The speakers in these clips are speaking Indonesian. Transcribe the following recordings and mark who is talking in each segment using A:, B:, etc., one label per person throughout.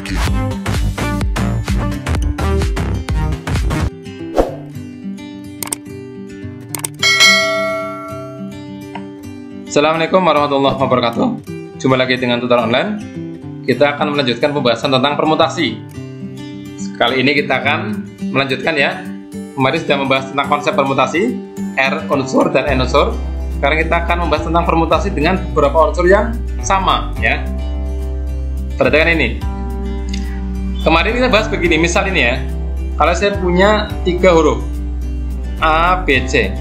A: like it.
B: Assalamualaikum warahmatullahi wabarakatuh. Jumpa lagi dengan tutor online. Kita akan melanjutkan pembahasan tentang permutasi. Kali ini kita akan melanjutkan ya. Kemarin sudah membahas tentang konsep permutasi, R unsur dan N unsur. Sekarang kita akan membahas tentang permutasi dengan beberapa unsur yang sama ya. Perhatikan ini. Kemarin kita bahas begini, misal ini ya. Kalau saya punya 3 huruf A, B, C.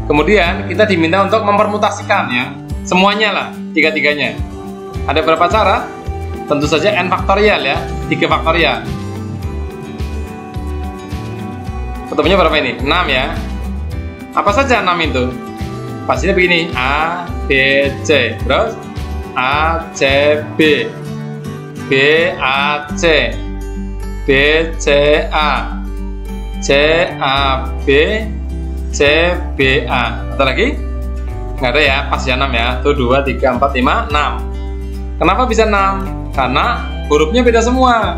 B: Kemudian kita diminta untuk mempermutasikan ya, semuanya lah, tiga-tiganya. Ada berapa cara? Tentu saja n faktorial ya, 3 faktorial. Ketemunya berapa ini? 6 ya. Apa saja 6 itu? Pastinya begini, A, B, C. Terus A, C, B, B, A, C, B, C, A, C, A, B, C, B, A. Ada lagi? Nggak ada ya, pas ya 6 ya. Tuh 2, 3, 4, 5, 6. Kenapa bisa 6? Karena hurufnya beda semua.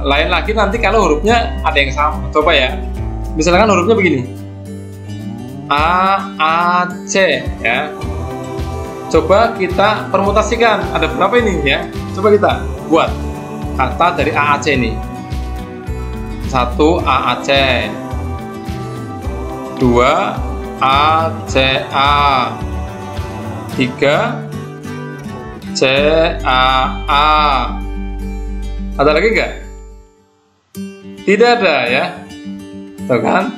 B: Lain lagi nanti kalau hurufnya ada yang sama. Coba ya. Misalkan hurufnya begini. A, C ya. Coba kita permutasikan. Ada berapa ini ya? Coba kita buat kata dari A, C ini. 1 A, C. 2 A, C, A. 3 C, A, A. Ada lagi enggak? Tidak ada ya. Tuh kan?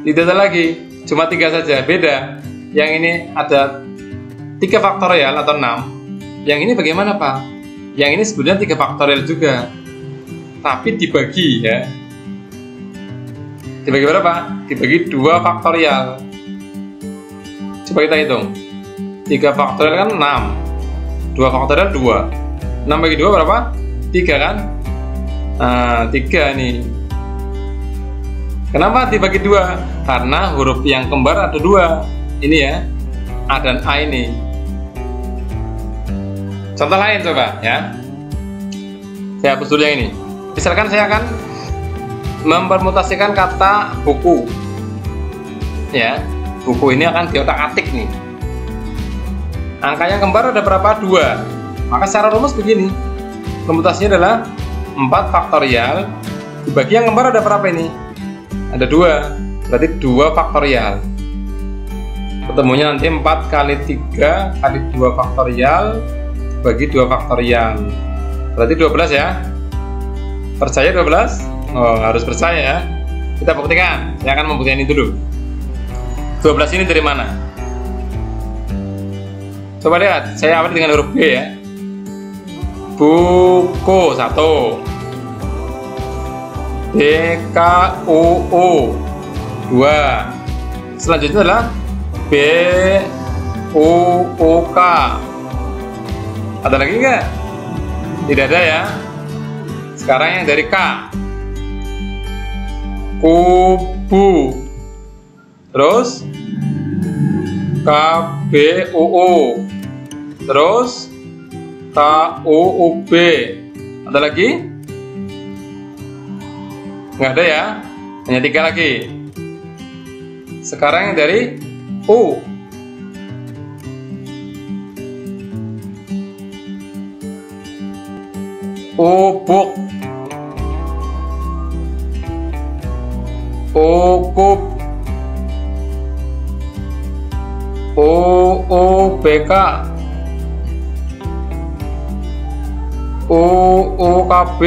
B: Tidak ada lagi. Cuma 3 saja. Beda. Yang ini ada 3 faktorial atau 6. Yang ini bagaimana Pak? Yang ini sebenarnya 3 faktorial juga. Tapi dibagi ya. Dibagi berapa? Dibagi 2 faktorial. Coba kita hitung. 3 faktorial kan 6. 2 faktorial 2. 6 bagi 2 berapa? 3 kan? Nah, 3 nih. Kenapa dibagi 2? Karena huruf yang kembar ada 2. Ini ya. A dan A ini. Contoh lain coba ya. Saya hapus dulu yang ini. Misalkan saya akan mempermutasikan kata buku ya, buku ini akan diotak-atik nih. Angka yang kembar ada berapa? 2. Maka secara rumus begini, permutasinya adalah 4 faktorial dibagi yang kembar ada berapa ini? Ada 2, berarti 2 faktorial. Ketemunya nanti 4 kali 3 kali 2 faktorial bagi 2 faktorial, berarti 12 ya. Percaya 12? Oh, harus percaya ya. Kita buktikan. Saya akan membuktikan ini dulu. 12 ini dari mana? Coba lihat. Saya awali dengan huruf B ya. Buku 1. BKUU 2. Selanjutnya adalah BUUK. Ada lagi nggak? Tidak ada ya. Sekarang yang dari K. Kubu. Terus KBUU. Terus KUUB. Ada lagi? Nggak ada ya. Hanya 3 lagi. Sekarang yang dari U. Ubuk. Ukup. UUBK. UUKB.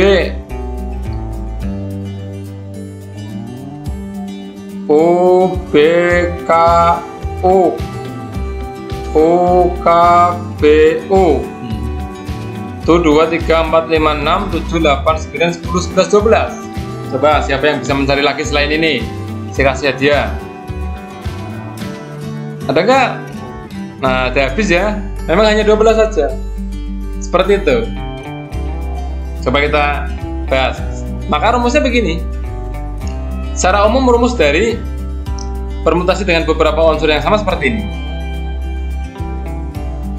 B: UBKU. UKBU. Tuh 2, 3, 4, 5, 6, 7, 8, 9, 10, 11, 12. Coba siapa yang bisa mencari lagi selain ini? Saya kasih hadiah. Ada nggak? Nah, udah habis ya. Memang hanya 12 saja. Seperti itu. Coba kita bahas. Maka rumusnya begini. Secara umum rumus dari permutasi dengan beberapa unsur yang sama seperti ini.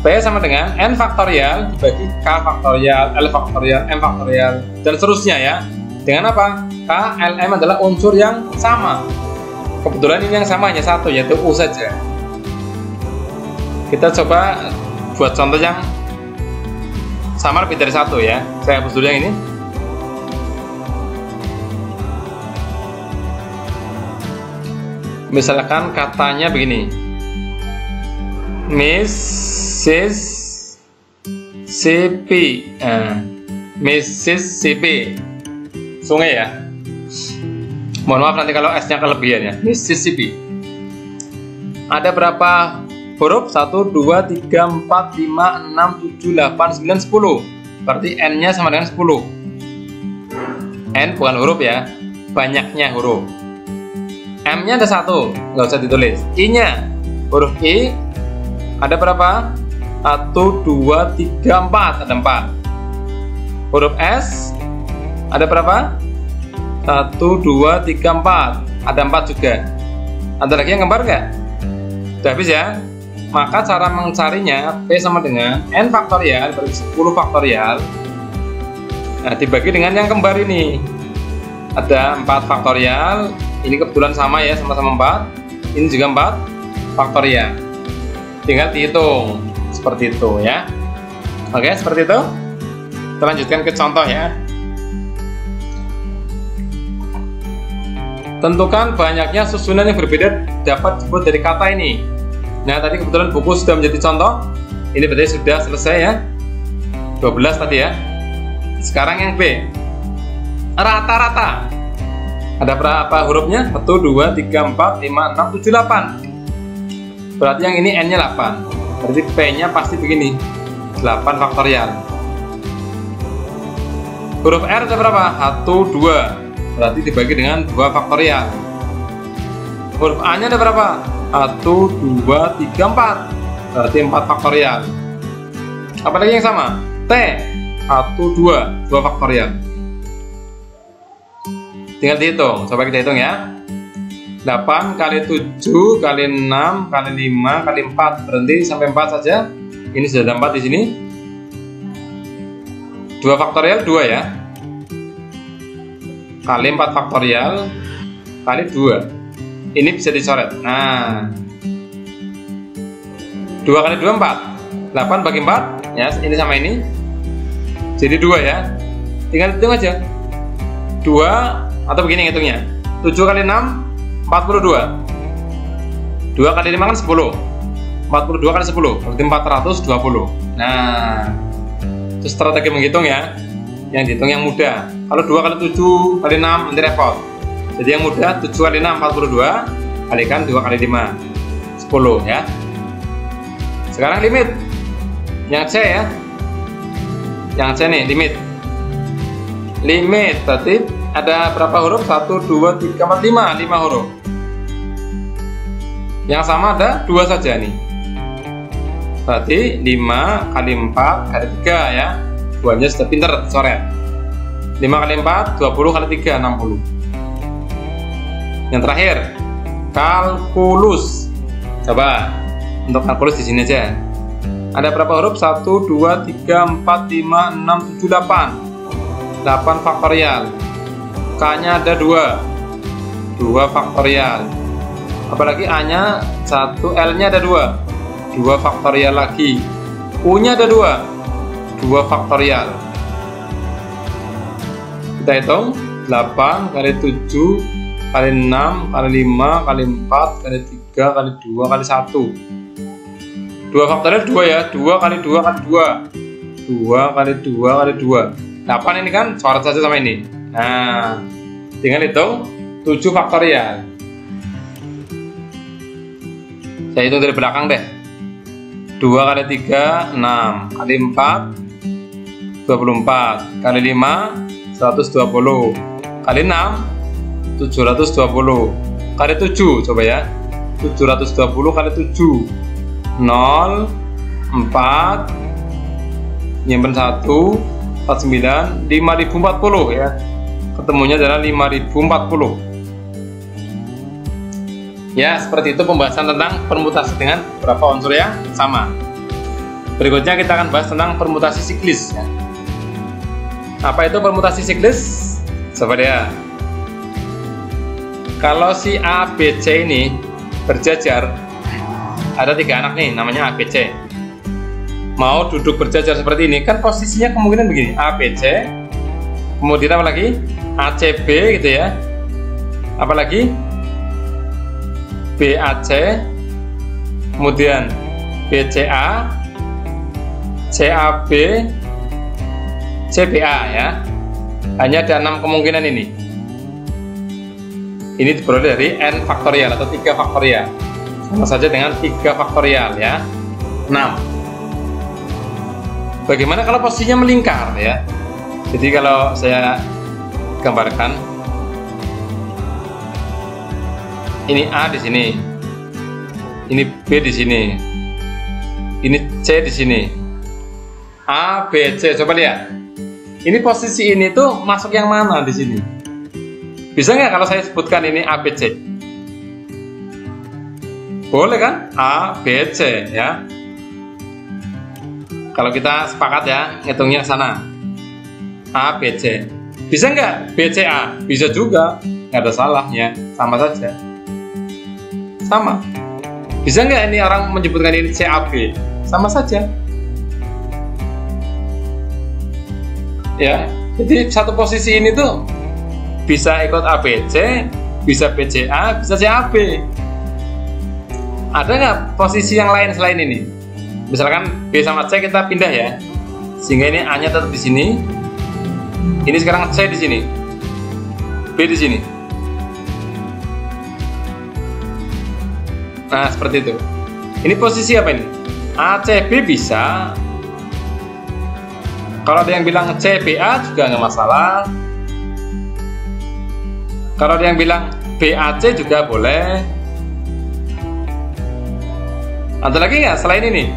B: P sama dengan N faktorial dibagi K faktorial, L faktorial, M faktorial, dan seterusnya ya. Dengan apa? K, L, M adalah unsur yang sama. Kebetulan ini yang sama hanya satu, yaitu U saja. Kita coba buat contoh yang sama lebih dari satu ya. Saya hapus dulu yang ini. Misalkan katanya begini, Mrs. CP, Mrs. CP, sungai ya. Mohon maaf nanti kalau S-nya kelebihan ya. Mrs. CP. Ada berapa huruf? 1, 2, 3, 4, 5, 6, 7, 8, 9, 10. Berarti N-nya sama dengan 10. N bukan huruf ya, banyaknya huruf. M-nya ada 1, nggak usah ditulis. I-nya, huruf I ada berapa? 1, 2, 3, 4, ada 4. Huruf S ada berapa? 1, 2, 3, 4, ada 4 juga. Ada lagi yang kembar nggak? Udah habis ya? Maka cara mencarinya P sama dengan N faktorial berarti 10 faktorial. Nah, dibagi dengan yang kembar ini. Ada 4 faktorial. Ini kebetulan sama ya, sama-sama 4. Ini juga 4 faktorial. Tinggal dihitung seperti itu ya. Oke, seperti itu. Kita lanjutkan ke contoh ya. Tentukan banyaknya susunan yang berbeda dapat dibuat dari kata ini. Nah, tadi kebetulan buku sudah menjadi contoh. Ini berarti sudah selesai ya. 12 tadi ya. Sekarang yang B. Rata-rata. Ada berapa hurufnya? 1, 2, 3, 4, 5, 6, 7, 8. Berarti yang ini N-nya 8. Berarti P-nya pasti begini. 8 faktorial. Huruf R ada berapa? 1, 2. Berarti dibagi dengan 2 faktorial. Huruf A-nya ada berapa? 1, 2, 3, 4. Berarti 4 faktorial. Apalagi yang sama? T. 1, 2. 2 faktorial. Tinggal dihitung, coba kita hitung ya. 8 kali 7 kali 6 kali 5 kali 4, berhenti sampai 4 saja. Ini sudah ada 4 di sini. 2 faktorial 2 ya. Kali 4 faktorial kali 2. Ini bisa dicoret. Nah, 2 kali 2 4. 8 bagi 4 ya, ini sama ini. Jadi 2 ya. Tinggal hitung aja. 2 atau begini hitungnya, 7 kali 6 42. 2 kali 5 kan 10. 42 kali 10 berarti 420. Nah, itu strategi menghitung ya. Yang dihitung yang mudah. Kalau 2 kali 7 kali 6 nanti repot. Jadi yang mudah 7 kali 6 42 kalikan 2 kali 5 10 ya. Sekarang limit. Yang C ya. Yang C nih limit. Limit berarti ada berapa huruf? 1, 2, 3, 4, 5. 5 huruf. Yang sama ada 2 saja nih. Berarti 5 kali 4 kali 3 ya. Buahnya sudah pinter coret. 5 kali 4 20 kali 3 60. Yang terakhir kalkulus. Coba untuk kalkulus di sini aja. Ada berapa huruf? 1, 2, 3, 4, 5, 6, 7, 8. 8 faktorial. K-nya ada 2 faktorial. Apalagi A-nya 1, L-nya ada 2 faktorial lagi. U-nya ada 2 faktorial. Kita hitung 8 kali 7 kali 6 kali 5 kali 4 kali 3 kali 2 kali 1. 2 faktorial 2 ya. 2 kali 2 kali 2. 2 kali 2 kali 2. 8 ini kan coret saja sama ini. Nah, tinggal hitung 7 faktorial. Saya hitung dari belakang deh. 2 kali 3 6 kali 4 24 kali 5 120 kali 6 720 kali 7 coba ya. 720 kali 7 0 4 nyimpen 1 49 5040 ya. Ketemunya adalah 5040. Ya, seperti itu pembahasan tentang permutasi dengan beberapa unsur yang sama. Berikutnya kita akan bahas tentang permutasi siklis ya. Apa itu permutasi siklis? Coba ya. Kalau si A, B, C ini berjajar, ada 3 anak nih, namanya A, B, C. Mau duduk berjajar seperti ini, kan posisinya kemungkinan begini, A, B, C, kemudian apa lagi? A, C, B gitu ya. Apalagi B, A, C, kemudian B, C, A, C, A, B, C, B, A ya. Hanya ada 6 kemungkinan ini. Ini diperoleh dari n faktorial atau 3 faktorial. Sama saja dengan 3 faktorial ya. 6. Bagaimana kalau posisinya melingkar ya? Jadi kalau saya gambarkan, ini A di sini, ini B di sini, ini C di sini. A, B, C, coba lihat. Ini posisi ini tuh masuk yang mana di sini? Bisa nggak kalau saya sebutkan ini A, B, C? Boleh kan? A, B, C ya. Kalau kita sepakat ya, ngitungnya ke sana. A, B, C. Bisa nggak B, C, A? Bisa juga, nggak ada salahnya, sama saja. Sama. Bisa nggak ini orang menyebutkan ini C, A, B? Sama saja. Ya, jadi satu posisi ini tuh bisa ikut A, B, C, bisa B, C, A, bisa C, A, B. Ada nggak posisi yang lain selain ini? Misalkan B sama C kita pindah ya, sehingga ini A-nya tetap di sini. Ini sekarang C di sini, B di sini. Nah, seperti itu. Ini posisi apa ini? A, C, B bisa. Kalau ada yang bilang C, B, A juga nggak masalah. Kalau ada yang bilang B, A, C juga boleh. Ada lagi nggak selain ini?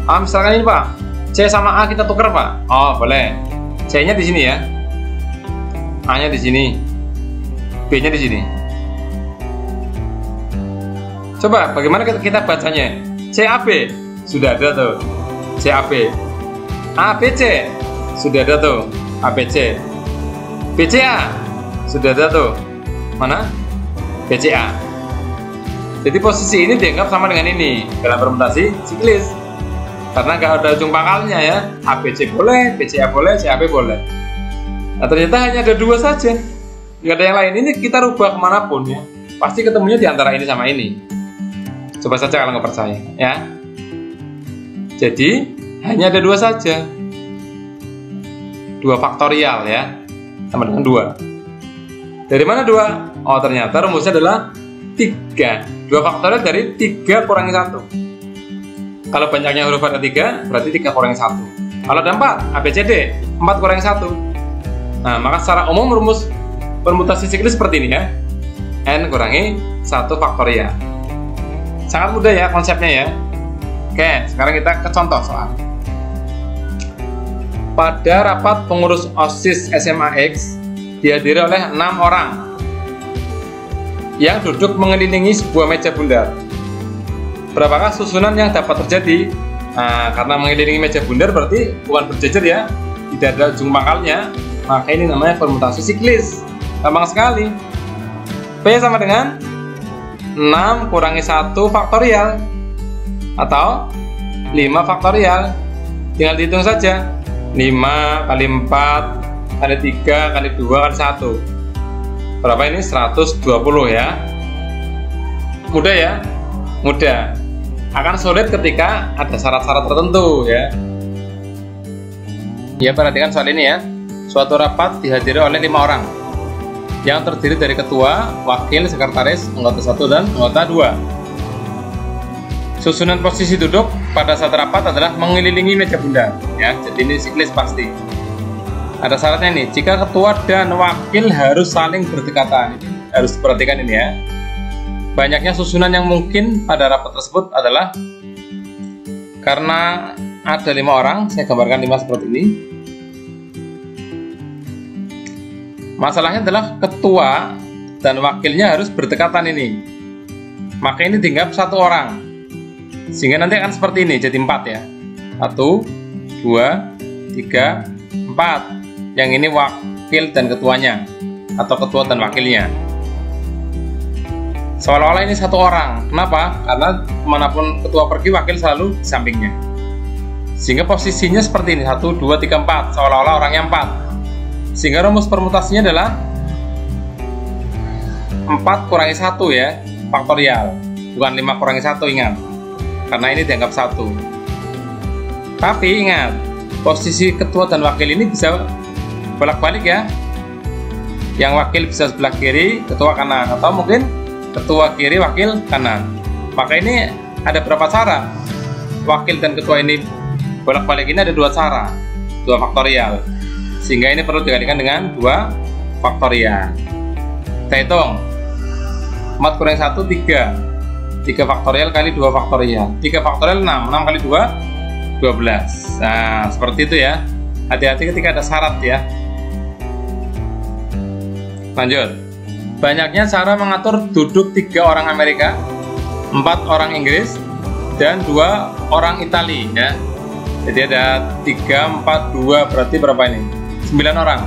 B: Misalkan ini Pak, C sama A kita tuker Pak. Oh boleh. C-nya di sini ya, A-nya di sini, B-nya di sini. Coba bagaimana kita bacanya? C, A, B sudah ada tuh. C, A, B. A, B, C sudah ada tuh. A, B, C. B, C, A sudah ada tuh. Mana? B, C, A. Jadi posisi ini dianggap sama dengan ini dalam permutasi siklis, karena nggak ada ujung pangkalnya ya. A, B, C boleh, B, C, A boleh, C, A, B boleh. Nah ternyata hanya ada 2 saja, nggak ada yang lain. Ini kita rubah kemanapun ya, pasti ketemunya di antara ini sama ini. Coba saja kalau nggak percaya ya. Jadi hanya ada 2 saja, 2 faktorial ya, sama dengan 2. Dari mana 2? Oh ternyata rumusnya adalah 3. 2 faktorial dari 3 kurangi 1. Kalau banyaknya huruf ada 3, berarti 3 kurangi 1. Kalau ada 4, A, B, C, D, 4 kurangi 1. Nah, maka secara umum rumus permutasi siklis seperti ini ya. N kurangi 1 faktorial. Sangat mudah ya konsepnya ya. Oke, sekarang kita ke contoh soal. Pada rapat pengurus OSIS SMA X dihadiri oleh 6 orang yang duduk mengelilingi sebuah meja bundar. Berapakah susunan yang dapat terjadi? Nah, karena mengelilingi meja bundar berarti bukan berjajar ya, tidak ada ujung pangkalnya, maka ini namanya permutasi siklis. Gampang sekali. P sama dengan 6 kurangi 1 faktorial atau 5 faktorial. Tinggal dihitung saja. 5 kali 4 kali 3 kali 2 kali 1. Berapa ini? 120 ya. Mudah ya? Mudah. Akan sulit ketika ada syarat-syarat tertentu ya. Ya, perhatikan soal ini ya. Suatu rapat dihadiri oleh 5 orang yang terdiri dari ketua, wakil, sekretaris, anggota 1 dan anggota 2. Susunan posisi duduk pada saat rapat adalah mengelilingi meja bundar ya. Jadi ini siklis pasti. Ada syaratnya nih, jika ketua dan wakil harus saling berdekatan. Harus diperhatikan ini ya. Banyaknya susunan yang mungkin pada rapat tersebut adalah karena ada 5 orang, saya gambarkan 5 seperti ini. Masalahnya adalah ketua dan wakilnya harus berdekatan ini. Maka ini dianggap 1 orang. Sehingga nanti akan seperti ini, jadi 4 ya. 1, 2, 3, 4. Yang ini wakil dan ketuanya, atau ketua dan wakilnya. Seolah-olah ini satu orang. Kenapa? Karena kemanapun ketua pergi, wakil selalu di sampingnya. Sehingga posisinya seperti ini, 1, 2, 3, 4. Seolah-olah orangnya 4. Sehingga rumus permutasinya adalah 4 kurangi 1 ya, faktorial. Bukan 5 kurangi 1, ingat. Karena ini dianggap 1. Tapi ingat, posisi ketua dan wakil ini bisa bolak-balik ya. Yang wakil bisa sebelah kiri, ketua kanan. Atau mungkin ketua kiri, wakil kanan. Maka ini ada berapa cara? Wakil dan ketua ini bolak-balik ini ada 2 cara, 2 faktorial. Sehingga ini perlu dikalikan dengan 2 faktorial. Kita hitung. 4 kurangi 1, 3. 3 faktorial kali 2 faktorial. 3 faktorial 6. 6 kali 2, 12. Nah, seperti itu ya. Hati-hati ketika ada syarat ya. Lanjut. Banyaknya cara mengatur duduk 3 orang Amerika, 4 orang Inggris, dan 2 orang Itali ya. Jadi ada 3, 4, 2, berarti berapa ini? 9 orang.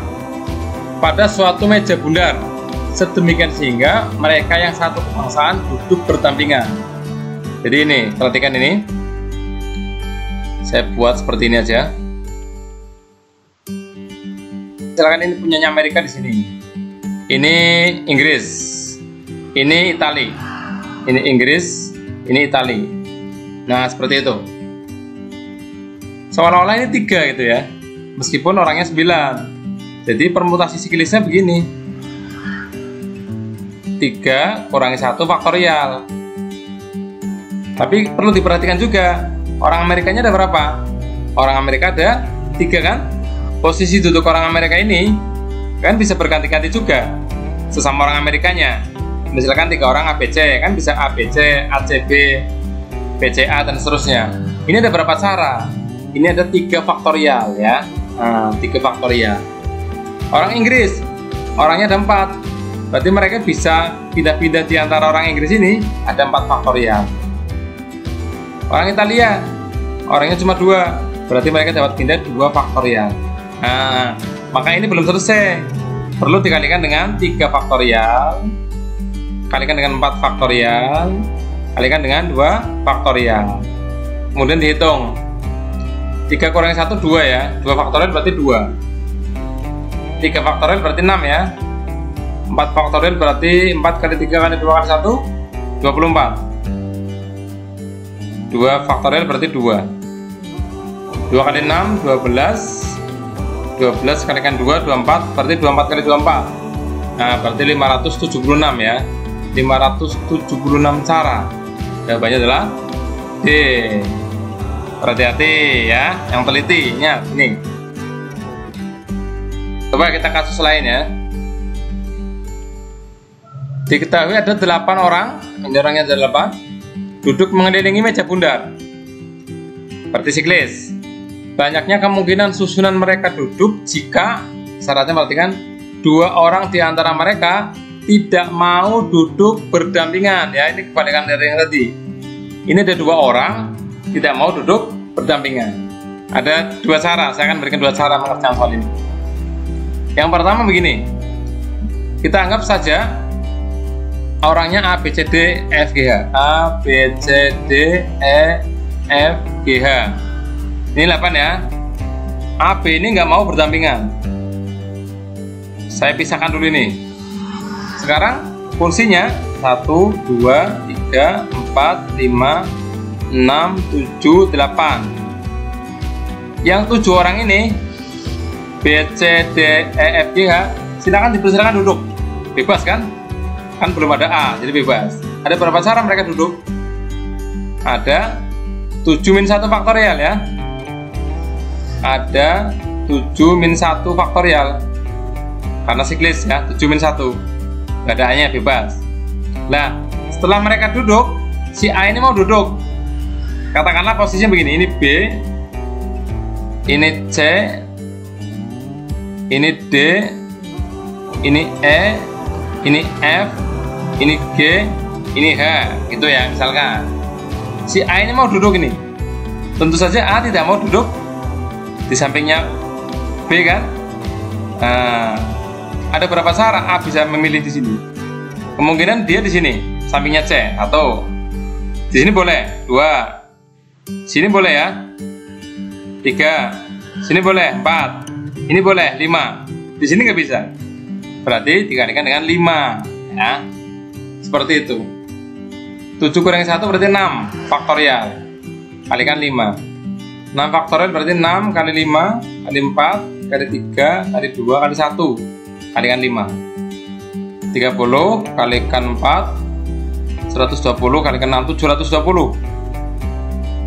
B: Pada suatu meja bundar. Sedemikian sehingga mereka yang satu kebangsaan duduk berdampingan. Jadi ini, perhatikan ini. Saya buat seperti ini aja. Misalkan ini punyanya Amerika di sini. Ini Inggris. Ini Itali. Ini Inggris, ini Itali. Nah, seperti itu. Seolah-olah ini 3 gitu ya. Meskipun orangnya 9. Jadi permutasi siklisnya begini. 3 kurangi 1 faktorial. Tapi perlu diperhatikan juga, orang Amerikanya ada berapa? Orang Amerika ada 3 kan? Posisi duduk orang Amerika ini kan bisa berganti-ganti juga sesama orang Amerikanya. Misalkan 3 orang ABC, kan bisa ABC, ACB, BCA, dan seterusnya. Ini ada berapa cara? Ini ada 3 faktorial ya. Nah, 3 faktorial. Orang Inggris, orangnya ada 4. Berarti mereka bisa pindah-pindah di antara orang Inggris ini, ada 4 faktorial. Orang Italia, orangnya cuma 2, berarti mereka dapat pindah 2 faktorial. Nah, maka ini belum selesai. Perlu dikalikan dengan 3 faktorial, kalikan dengan 4 faktorial, kalikan dengan 2 faktorial. Kemudian dihitung. 3 kurangi 1, 2 ya. 2 faktorial berarti 2. 3 faktorial berarti 6 ya. 4 faktorial berarti 4 kali 3 kali 2 kali 1, 24. 2 faktorial berarti 2. 2 kali 6, 12. 12 kalikan 2, 24. Berarti 24 kali 24. Nah, berarti 576 ya. 576 cara. Jawabannya adalah D. Hati-hati ya, yang teliti. Ingat, ini. Coba kita kasus lain ya. Diketahui ada 8 orang, ini orangnya ada 8, duduk mengelilingi meja bundar. Seperti siklis. Banyaknya kemungkinan susunan mereka duduk jika syaratnya perhatikan 2 orang di antara mereka tidak mau duduk berdampingan ya. Ini kebalikan dari yang tadi. Ini ada 2 orang tidak mau duduk berdampingan. Ada 2 cara, saya akan berikan 2 cara mengerjakan soal ini. Yang pertama begini. Kita anggap saja orangnya A, B, C, D, E, F, G, H. A, B, C, D, E, F, G, H. Ini 8 ya. A, B ini nggak mau berdampingan. Saya pisahkan dulu ini. Sekarang fungsinya 1, 2, 3, 4, 5, 6, 7, 8. Yang 7 orang ini B, C, D, E, F, G, H, silakan dipersilakan duduk. Bebas kan? Kan belum ada A, jadi bebas. Ada berapa cara mereka duduk? Ada 7-1 faktorial ya. Ada 7-1 faktorial. Karena siklis ya, 7-1. Gak ada A-nya, bebas. Nah, setelah mereka duduk, si A ini mau duduk. Katakanlah posisinya begini, ini B, ini C, ini D, ini E, ini F, ini G, ini H, gitu ya misalkan. Si A ini mau duduk ini. Tentu saja A tidak mau duduk di sampingnya B kan? Nah, ada berapa cara A bisa memilih di sini? Kemungkinan dia di sini, sampingnya C, atau di sini boleh 2, sini boleh ya 3, sini boleh 4, ini boleh 5, di sini nggak bisa. Berarti dikalikan dengan 5 ya. Seperti itu. 7 kurangi 1 berarti 6 faktorial. Kalikan 5. 6 faktorial berarti 6 kali 5 kali 4 kali 3 kali 2 kali 1. Kalikan 5. 30 kalikan 4 120 kalikan 6 720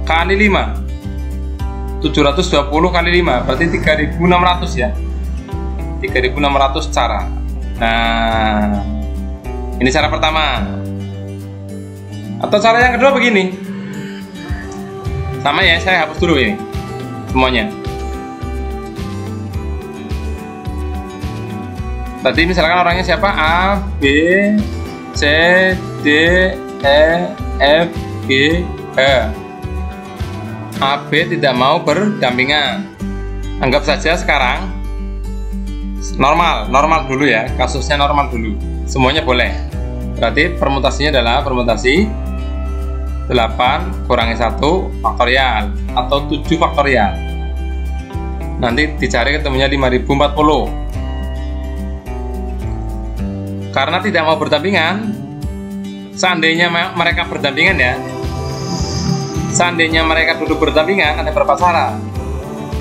B: kali 5. 720 kali 5 berarti 3600 ya. 3600 cara. Nah, ini cara pertama. Atau cara yang kedua begini. Sama ya, saya hapus dulu ini semuanya. Tadi misalkan orangnya siapa? A, B, C, D, E, F, G, H. A, B tidak mau berdampingan. Anggap saja sekarang normal dulu ya, kasusnya normal dulu. Semuanya boleh. Berarti permutasinya adalah permutasi 8 kurangi 1 faktorial atau 7 faktorial. Nanti dicari ketemunya 5040. Karena tidak mau berdampingan, seandainya mereka berdampingan ya, seandainya mereka duduk berdampingan, ada berapa cara?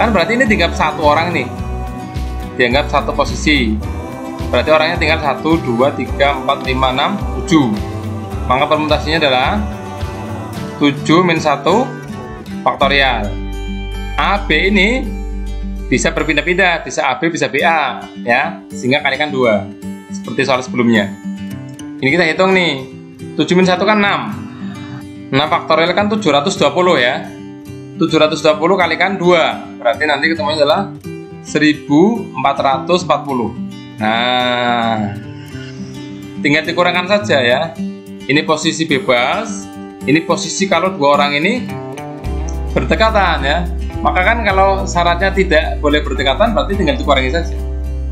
B: Kan berarti ini tinggal satu orang nih, dianggap satu posisi. Berarti orangnya tinggal 1, 2, 3, 4, 5, 6, 7. Maka permutasinya adalah 7 min 1 faktorial. A, B ini bisa berpindah-pindah, bisa AB, bisa BA ya, sehingga kalikan 2 seperti soal sebelumnya. Ini kita hitung nih, 7 min 1 kan 6. 6 faktorial kan 720 ya. 720 kalikan 2 berarti nanti ketemunya adalah 1440. Nah, tinggal dikurangkan saja ya. Ini posisi bebas, ini posisi kalau dua orang ini berdekatan ya. Maka kan kalau syaratnya tidak boleh berdekatan berarti tinggal dikurangi saja.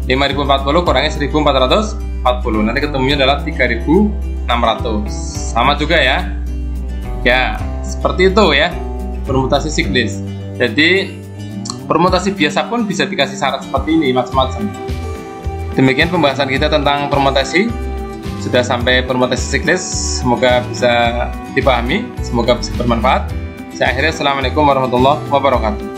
B: 5040 kurangi 1440, nanti ketemunya adalah 3600. Sama juga ya. Ya, seperti itu ya permutasi siklis. Jadi permutasi biasa pun bisa dikasih syarat seperti ini, macam-macam. Demikian pembahasan kita tentang permutasi. Sudah sampai permutasi siklis. Semoga bisa dipahami, semoga bisa bermanfaat. Saya akhirnya, assalamualaikum warahmatullahi wabarakatuh.